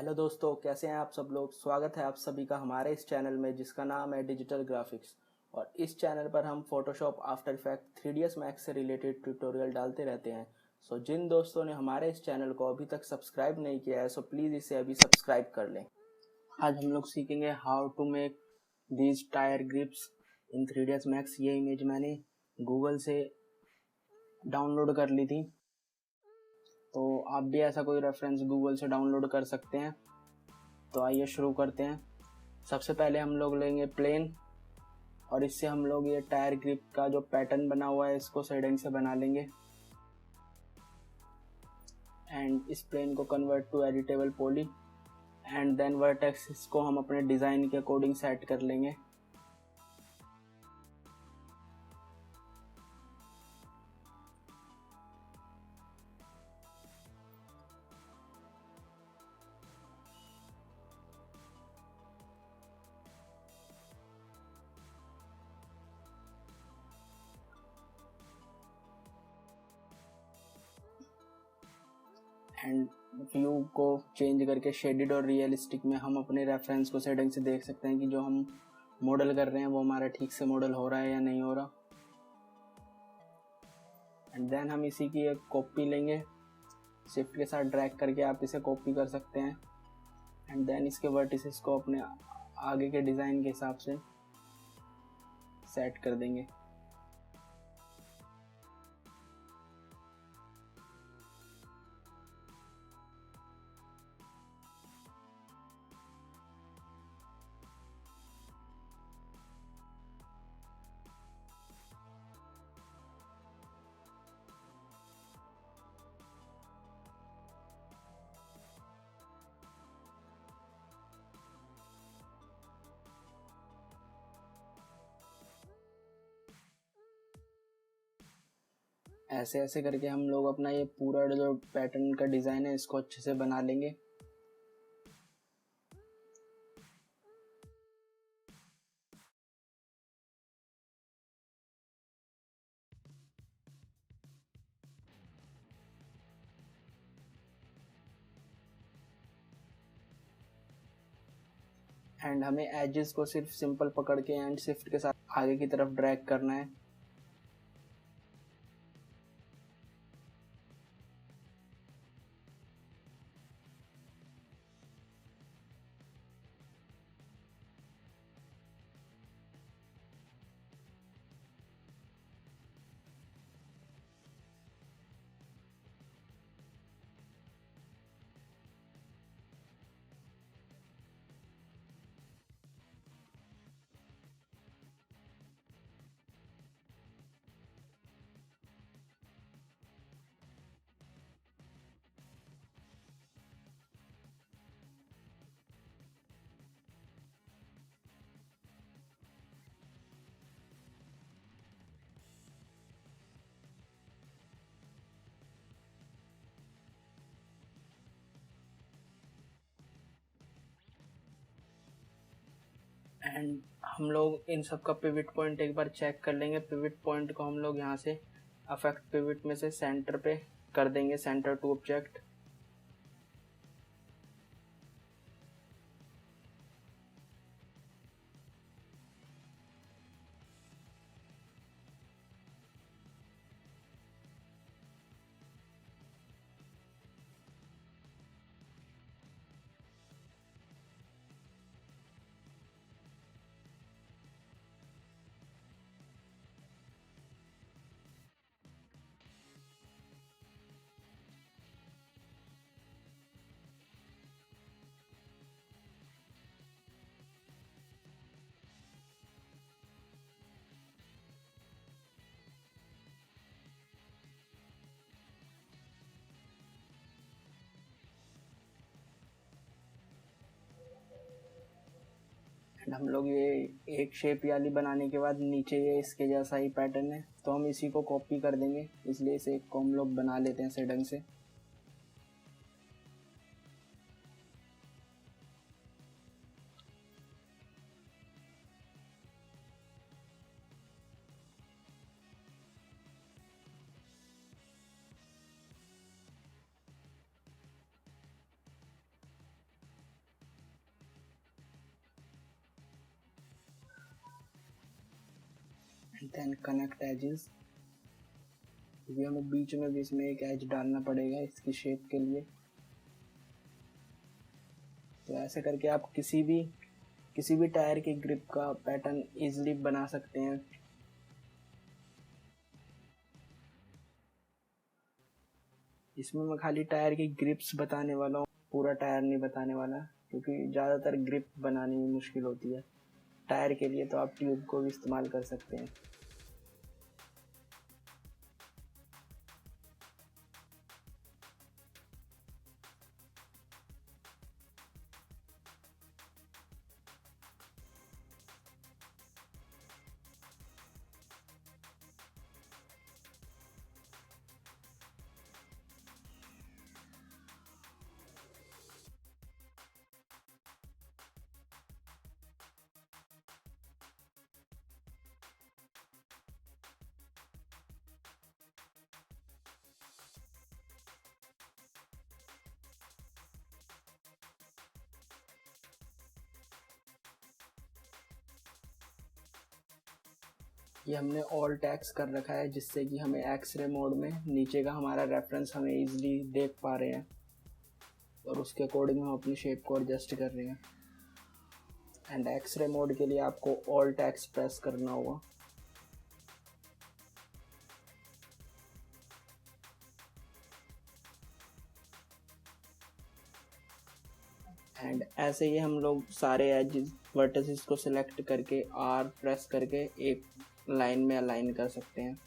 Hello दोस्तों, कैसे हैं आप सब लोग। स्वागत है आप सभी का हमारे इस चैनल में जिसका नाम है डिजिटल ग्राफिक्स। और इस चैनल पर हम Photoshop, after effect, 3ds max से रिलेटेड ट्यूटोरियल डालते रहते हैं। सो जिन दोस्तों ने हमारे इस चैनल को अभी तक सब्सक्राइब नहीं किया है सो प्लीज़ इसे अभी सब्सक्राइब कर लें। आज हम लोग सीखेंगे how to make these tyre grips in 3ds max. ये इमेज मैंने गूगल से डाउनलोड कर ली थी, तो आप भी ऐसा कोई रेफरेंस गूगल से डाउनलोड कर सकते हैं। तो आइए शुरू करते हैं। सबसे पहले हम लोग लेंगे प्लेन और इससे हम लोग ये टायर ग्रिप का जो पैटर्न बना हुआ है इसको शेडिंग से बना लेंगे। एंड इस प्लेन को convert to editable poly and then vertex को हम अपने डिज़ाइन के अकॉर्डिंग सेट कर लेंगे। एंड व्यू को चेंज करके शेडेड और रियलिस्टिक में हम अपने रेफरेंस को सेटिंग से देख सकते हैं कि जो हम मॉडल कर रहे हैं वो हमारा ठीक से मॉडल हो रहा है या नहीं हो रहा। एंड देन हम इसी की एक कॉपी लेंगे, शिफ्ट के साथ ड्रैग करके आप इसे कॉपी कर सकते हैं। एंड देन इसके वर्टिसेस को अपने आगे के डिज़ाइन के हिसाब से सेट कर देंगे। ऐसे ऐसे करके हम लोग अपना ये पूरा जो पैटर्न का डिज़ाइन है इसको अच्छे से बना लेंगे। एंड हमें एजेस को सिर्फ सिंपल पकड़ के एंड शिफ्ट के साथ आगे की तरफ ड्रैग करना है। एंड हम लोग इन सब का पिवट पॉइंट एक बार चेक कर लेंगे। पिवट पॉइंट को हम लोग यहाँ से अफेक्ट पिवट में से सेंटर पे कर देंगे, सेंटर टू ऑब्जेक्ट। एंड हम लोग ये एक शेप वाली बनाने के बाद नीचे ये इसके जैसा ही पैटर्न है तो हम इसी को कॉपी कर देंगे, इसलिए इसे एक को हम लोग बना लेते हैं सेटिंग से। एंड देन कनेक्ट एजेस, क्योंकि हमें बीच में भी इसमें एक एज डालना पड़ेगा इसकी शेप के लिए। तो ऐसे करके आप किसी भी टायर की ग्रिप का पैटर्न इजीली बना सकते हैं। इसमें मैं खाली टायर की ग्रिप्स बताने वाला हूँ, पूरा टायर नहीं बताने वाला, क्योंकि ज़्यादातर ग्रिप बनानी में मुश्किल होती है। टायर के लिए तो आप ट्यूब को भी इस्तेमाल कर सकते हैं। ये हमने ऑल टैक्स कर रखा है, जिससे कि हमें एक्सरे मोड में नीचे का हमारा रेफरेंस हमें इजीली देख पा रहे हैं, और उसके अकॉर्डिंग हम अपनी शेप को एडजस्ट कर रहे हैं। एंड एक्सरे मोड के लिए आपको ऑल टैक्स प्रेस करना होगा। एंड ऐसे ही हम लोग सारे एजेस वर्टिसेस को सिलेक्ट करके आर प्रेस करके एक लाइन में अलाइन कर सकते हैं।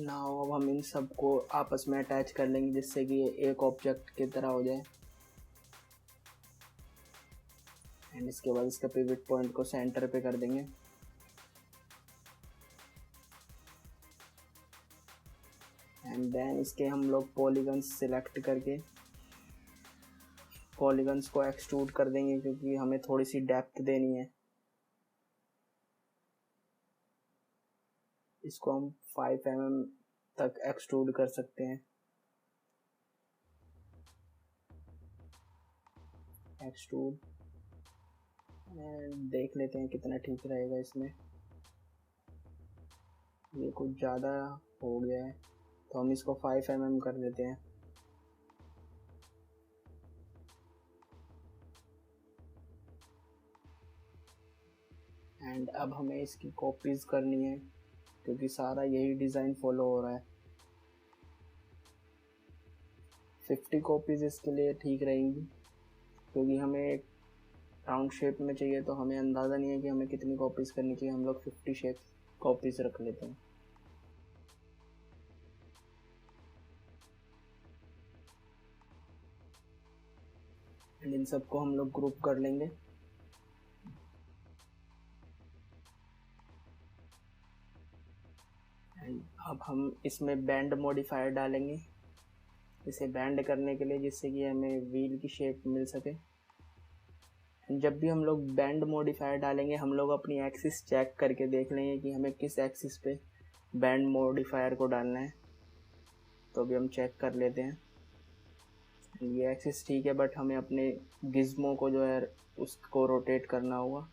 नाउ अब हम इन सबको आपस में अटैच कर लेंगे, जिससे कि ये एक ऑब्जेक्ट की तरह हो जाए। एंड इसके बाद इसका पिवट पॉइंट को सेंटर पे कर देंगे। एंड देन इसके हम लोग पॉलीगन्स सिलेक्ट करके पॉलीगन्स को एक्सट्रूड कर देंगे, क्योंकि हमें थोड़ी सी डेप्थ देनी है। इसको हम 5 mm तक एक्सट्रूड कर सकते हैं। एक्सट्रूड, एंड देख लेते हैं कितना ठीक रहेगा इसमें। ये कुछ ज़्यादा हो गया है, तो हम इसको 5 mm कर देते हैं। एंड अब हमें इसकी कॉपीज़ करनी है, क्योंकि सारा यही डिज़ाइन फॉलो हो रहा है। 50 कॉपीज़ इसके लिए ठीक रहेंगी, क्योंकि हमें एक राउंड शेप में चाहिए, तो हमें अंदाज़ा नहीं है कि हमें कितनी कॉपीज़ करनी चाहिए। हम लोग 50 शेप कॉपीज़ रख लेते हैं। एंड इन सबको हम लोग ग्रुप कर लेंगे। एंड अब हम इसमें बैंड मॉडिफायर डालेंगे, इसे बैंड करने के लिए, जिससे कि हमें व्हील की शेप मिल सके। जब भी हम लोग बैंड मॉडिफायर डालेंगे, हम लोग अपनी एक्सिस चेक करके देख लेंगे कि हमें किस एक्सिस पे बैंड मॉडिफायर को डालना है। तो अभी हम चेक कर लेते हैं। ये एक्सिस ठीक है, बट हमें अपने गिज्मो को जो है उसको रोटेट करना होगा।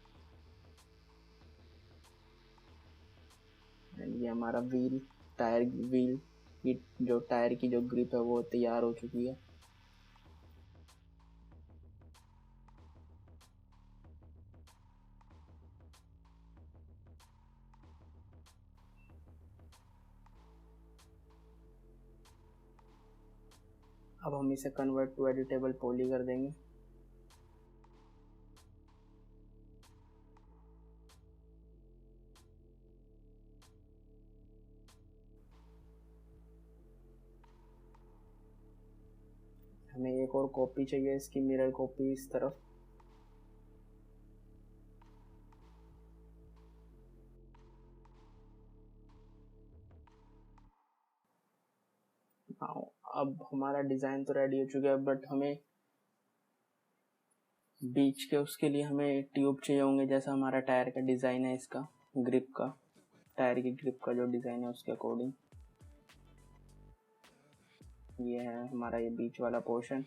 ये हमारा व्हील की जो टायर की जो ग्रिप है वो तैयार हो चुकी है। अब हम इसे कन्वर्ट टू एडिटेबल पॉली कर देंगे। हमें एक और कॉपी चाहिए इसकी, मिरर कॉपी इस तरफ। हाँ, अब हमारा डिज़ाइन तो रेडी हो चुका है, बट हमें बीच के उसके लिए हमें ट्यूब चाहिए होंगे, जैसा हमारा टायर का डिज़ाइन है इसका, ग्रिप का। टायर की ग्रिप का जो डिज़ाइन है उसके अकॉर्डिंग। ये है हमारा ये बीच वाला पोर्शन।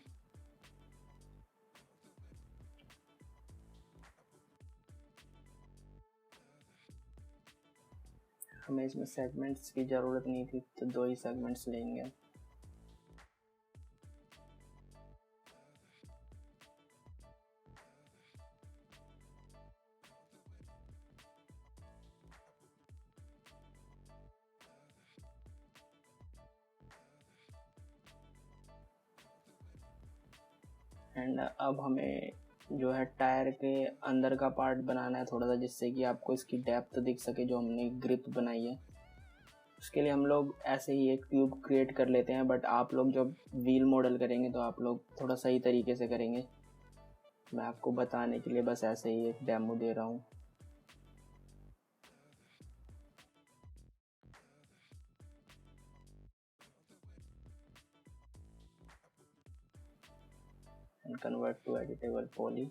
हमें इसमें सेगमेंट्स की ज़रूरत नहीं थी तो 2 ही सेगमेंट्स लेंगे। एंड अब हमें जो है टायर के अंदर का पार्ट बनाना है थोड़ा सा, जिससे कि आपको इसकी डेप्थ दिख सके जो हमने ग्रिप बनाई है। उसके लिए हम लोग ऐसे ही एक ट्यूब क्रिएट कर लेते हैं, बट आप लोग जब व्हील मॉडल करेंगे तो आप लोग थोड़ा सही तरीके से करेंगे। मैं आपको बताने के लिए बस ऐसे ही एक डेमो दे रहा हूँ। And convert to editable poly.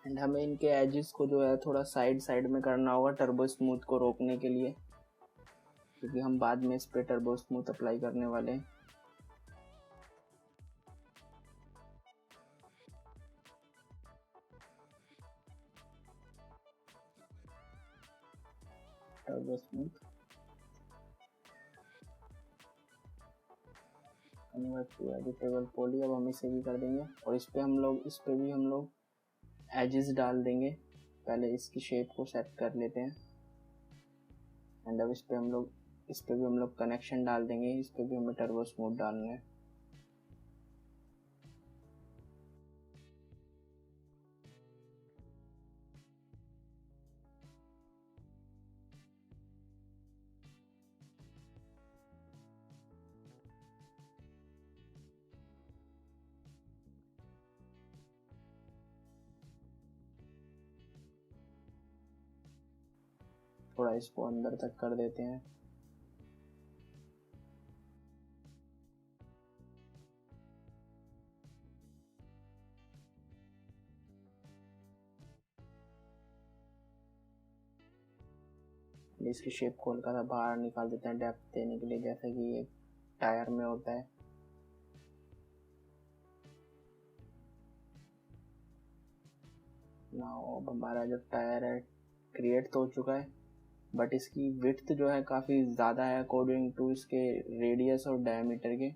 And हमें इनके एजेस को जो है थोड़ा साइड में करना होगा टर्बो स्मूथ को रोकने के लिए, क्योंकि हम बाद में इस पे टर्बो स्मूथ अप्लाई करने वाले हैं। Turbo smooth convert to editable poly. अब हम इसे भी कर देंगे और इस पे भी हम लोग एजेस डाल देंगे। पहले इसकी शेप को सेट कर लेते हैं। एंड अब इस पे भी हम लोग कनेक्शन डाल देंगे। इस पे भी हमें टर्बो स्मूथ डालना है। थोड़ा इसको अंदर तक कर देते हैं। इसकी शेप को हल्का सा बाहर निकाल देते हैं डेप्थ देने के लिए, जैसे कि ये टायर में होता है। नाउ अब हमारा जो टायर है क्रिएट तो हो चुका है, बट इसकी विड्थ जो है काफ़ी ज़्यादा है अकॉर्डिंग टू इसके रेडियस और डायमीटर के।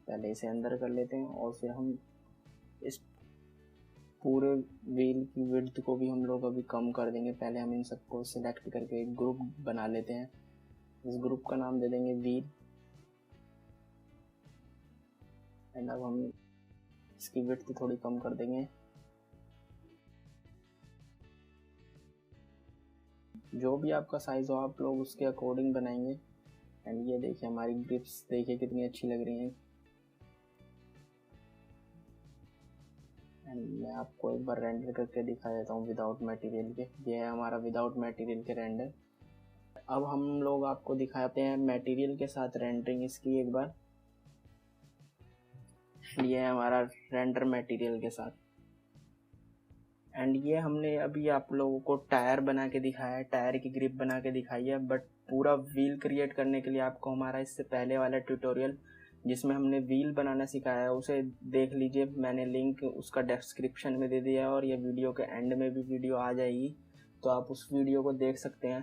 पहले इसे अंदर कर लेते हैं और फिर हम इस पूरे व्हील की विड्थ को भी हम लोग अभी कम कर देंगे। पहले हम इन सबको सिलेक्ट करके एक ग्रुप बना लेते हैं। इस ग्रुप का नाम दे देंगे व्हील। एंड अब हम इसकी विड्थ थोड़ी कम कर देंगे। जो भी आपका साइज हो आप लोग उसके अकॉर्डिंग बनाएंगे। एंड ये देखिए हमारी ग्रिप्स देखिए कितनी अच्छी लग रही हैं। एंड मैं आपको एक बार रेंडर करके दिखा देता हूँ विदाउट मटेरियल के। ये है हमारा विदाउट मटेरियल के रेंडर। अब हम लोग आपको दिखाते हैं मटेरियल के साथ रेंडरिंग इसकी एक बार। ये है हमारा रेंडर मटेरियल के साथ। एंड ये हमने अभी आप लोगों को टायर बना के दिखाया है, टायर की ग्रिप बना के दिखाई है, बट पूरा व्हील क्रिएट करने के लिए आपको हमारा इससे पहले वाला ट्यूटोरियल जिसमें हमने व्हील बनाना सिखाया है उसे देख लीजिए। मैंने लिंक उसका डिस्क्रिप्शन में दे दिया है और ये वीडियो के एंड में भी वीडियो आ जाएगी, तो आप उस वीडियो को देख सकते हैं।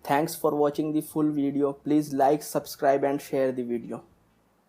Thanks for watching the full video. Please like, subscribe and share the video.